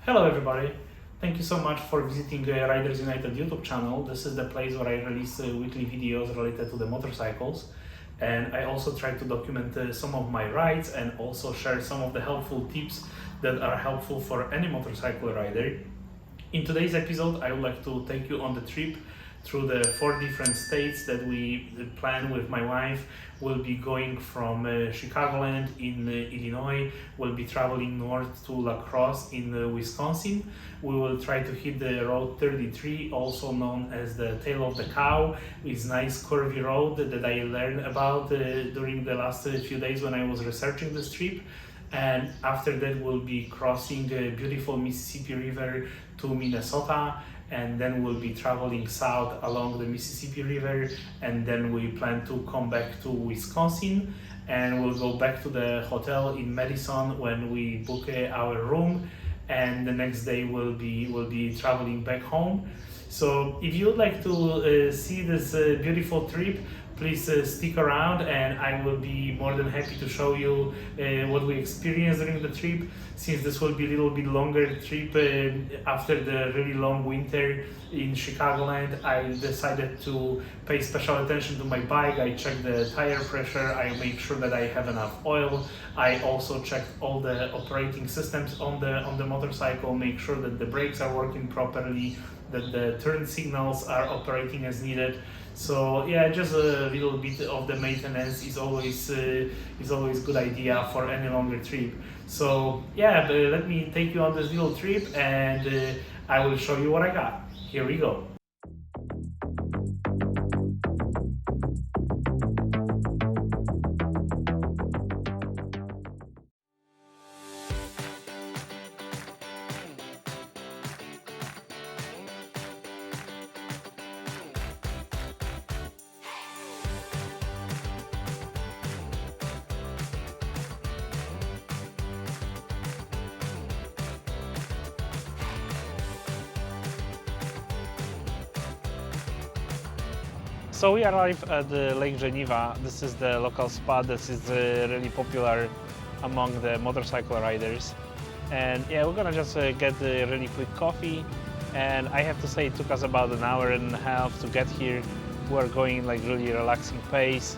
Hello everybody, thank you so much for visiting Riders United YouTube channel. This is the place where I release weekly videos related to the motorcycles, and I also try to document some of my rides and also share some of the helpful tips that are helpful for any motorcycle rider. In today's episode, I would like to take you on the trip through the 4 different states that we plan with my wife. We'll be going from Chicagoland in Illinois. We'll be traveling north to La Crosse in Wisconsin. We will try to hit the Road 33, also known as the Tail of the Cow. It's a nice curvy road that I learned about during the last few days when I was researching this trip. And after that, we'll be crossing the beautiful Mississippi River to Minnesota, and then we'll be traveling south along the Mississippi River, and then we plan to come back to Wisconsin, and we'll go back to the hotel in Madison when we book our room, and the next day we'll be traveling back home. So if you would like to see this beautiful trip, please stick around, and I will be more than happy to show you what we experienced during the trip. Since this will be a little bit longer trip after the really long winter in Chicagoland, I decided to pay special attention to my bike. I checked the tire pressure, I make sure that I have enough oil. I also checked all the operating systems on the motorcycle, make sure that the brakes are working properly, that the turn signals are operating as needed. So yeah, just a little bit of the maintenance is always good idea for any longer trip. So yeah, let me take you on this little trip, and I will show you what I got. Here we go. So we arrived at Lake Geneva. This is the local spot that is really popular among the motorcycle riders. And yeah, we're gonna just get a really quick coffee. And I have to say, it took us about an hour and a half to get here. We're going like really relaxing pace.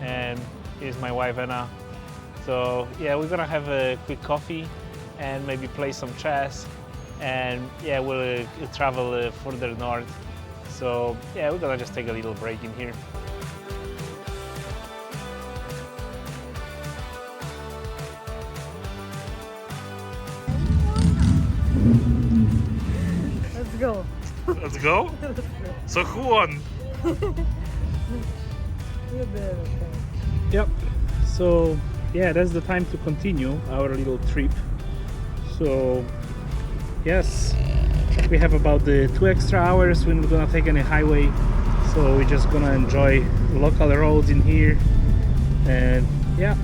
And here's my wife Anna. So yeah, we're gonna have a quick coffee and maybe play some chess. And yeah, we'll travel further north. So yeah, we're gonna just take a little break in here. Let's go. Let's go? So who won? Yep. So yeah, that's the time to continue our little trip. So yes, we have about 2 extra hours. We're not gonna take any highway, so we're just gonna enjoy local roads in here. And yeah,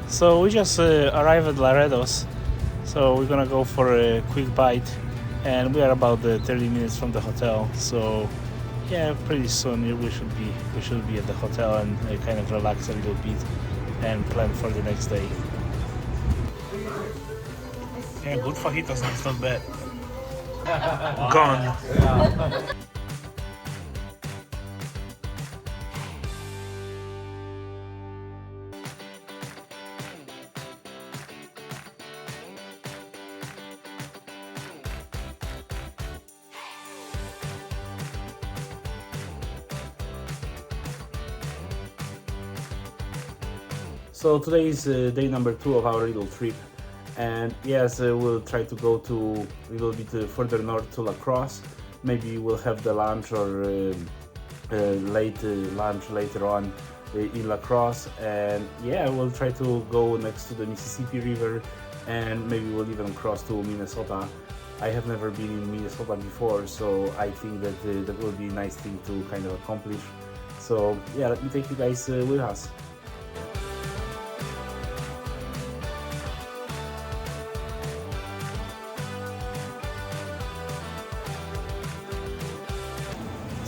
so we just arrived at Laredo's. So we're gonna go for a quick bite, and we are about 30 minutes from the hotel. So yeah, pretty soon we should be at the hotel and kind of relax a little bit and plan for the next day. Yeah, good fajitas, that's not bad. Gone. So today is day number 2 of our little trip, and yes, we'll try to go to a little bit further north to La Crosse. Maybe we'll have the lunch or late lunch later on in La Crosse, and yeah, we'll try to go next to the Mississippi River, and maybe we'll even cross to Minnesota. I have never been in Minnesota before, so I think that that will be a nice thing to kind of accomplish. So yeah, let me take you guys with us.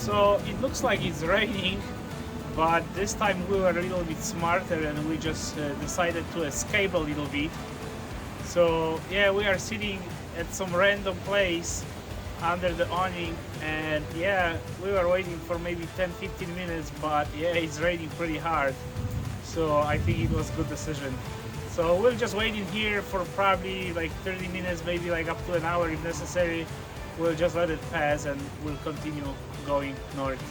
So it looks like it's raining, but this time we were a little bit smarter and we just decided to escape a little bit. So yeah, we are sitting at some random place under the awning, and yeah, we were waiting for maybe 10-15 minutes, but yeah, it's raining pretty hard, so I think it was a good decision. So we'll just wait in here for probably like 30 minutes, maybe like up to an hour if necessary. We'll just let it pass and we'll continue going north.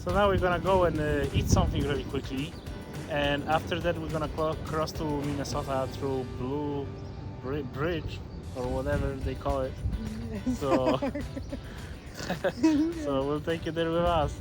So now we're gonna go and eat something really quickly, and after that we're gonna cross to Minnesota through Blue Bridge or whatever they call it. So, so we'll take you there with us.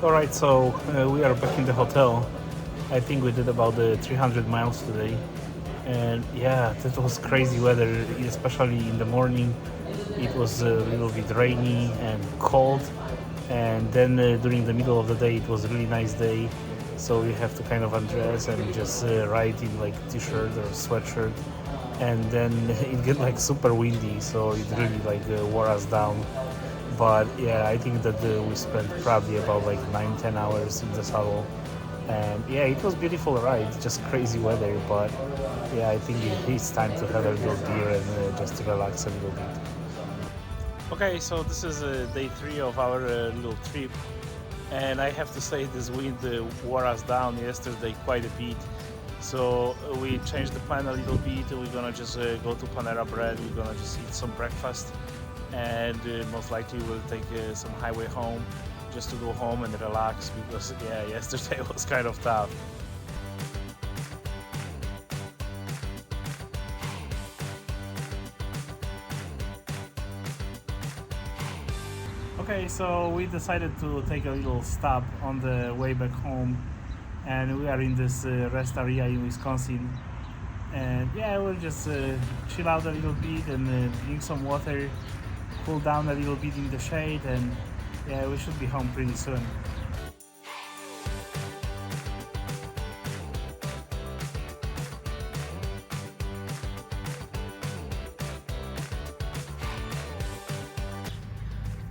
Alright, so we are back in the hotel. I think we did about 300 miles today. And yeah, that was crazy weather, especially in the morning. It was a little bit rainy and cold. And then during the middle of the day, it was a really nice day. So we have to kind of undress and just ride in like t-shirt or sweatshirt. And then it get like super windy, so it really like wore us down. But yeah, I think that we spent probably about like 9-10 hours in the saddle, and yeah, it was beautiful ride, just crazy weather, but yeah, I think it's time to have a little beer and just relax a little bit. Okay, so this is day 3 of our little trip, and I have to say this wind wore us down yesterday quite a bit. So we changed the plan a little bit. We're gonna just go to Panera Bread, we're gonna just eat some breakfast, and most likely we'll take some highway home just to go home and relax, because yeah, yesterday was kind of tough. Okay, so we decided to take a little stop on the way back home, and we are in this rest area in Wisconsin, and yeah, we'll just chill out a little bit and drink some water, cool down a little bit in the shade, and yeah, we should be home pretty soon.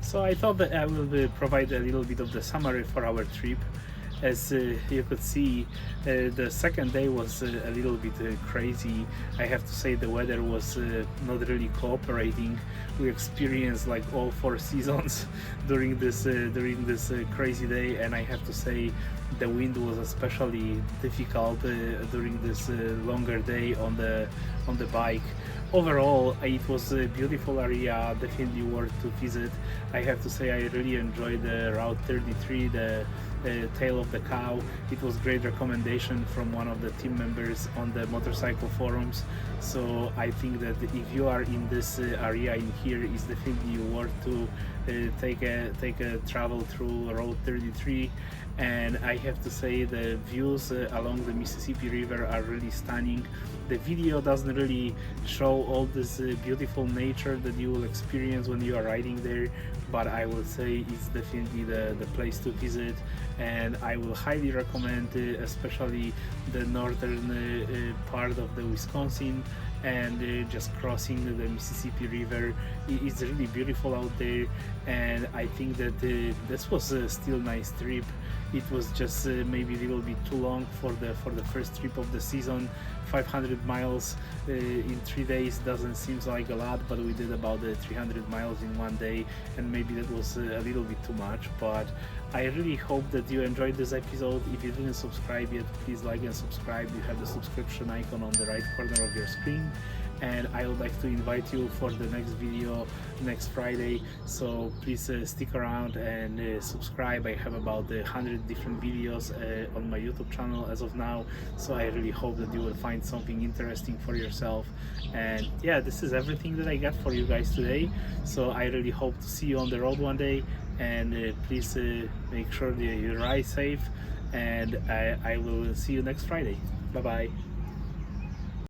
So I thought that I will provide a little bit of the summary for our trip. As you could see, the second day was a little bit crazy. I have to say the weather was not really cooperating. We experienced like all 4 seasons during this crazy day, and I have to say the wind was especially difficult during this longer day on the bike. Overall, it was a beautiful area, definitely worth to visit. I have to say I really enjoyed the Route 33, the Tail of the Cow. It was great recommendation from one of the team members on the motorcycle forums. So I think that if you are in this area in here, it's definitely worth to take a travel through Road 33, and I have to say the views along the Mississippi River are really stunning. The video doesn't really show all this beautiful nature that you will experience when you are riding there, but I will say it's definitely the place to visit, and I will highly recommend especially the northern part of the Wisconsin, and just crossing the Mississippi River. It's really beautiful out there, and I think that this was still nice trip. It was just maybe a little bit too long for the first trip of the season. 500 miles in 3 days doesn't seem like a lot, but we did about 300 miles in 1 day, and maybe that was a little bit too much. But I really hope that you enjoyed this episode. If you didn't subscribe yet, please like and subscribe. You have the subscription icon on the right corner of your screen, and I would like to invite you for the next video next Friday, so please stick around and subscribe. I have about 100 different videos on my YouTube channel as of now, so I really hope that you will find something interesting for yourself. And yeah, this is everything that I got for you guys today, so I really hope to see you on the road one day, and please make sure that you ride safe, and I will see you next Friday. Bye bye.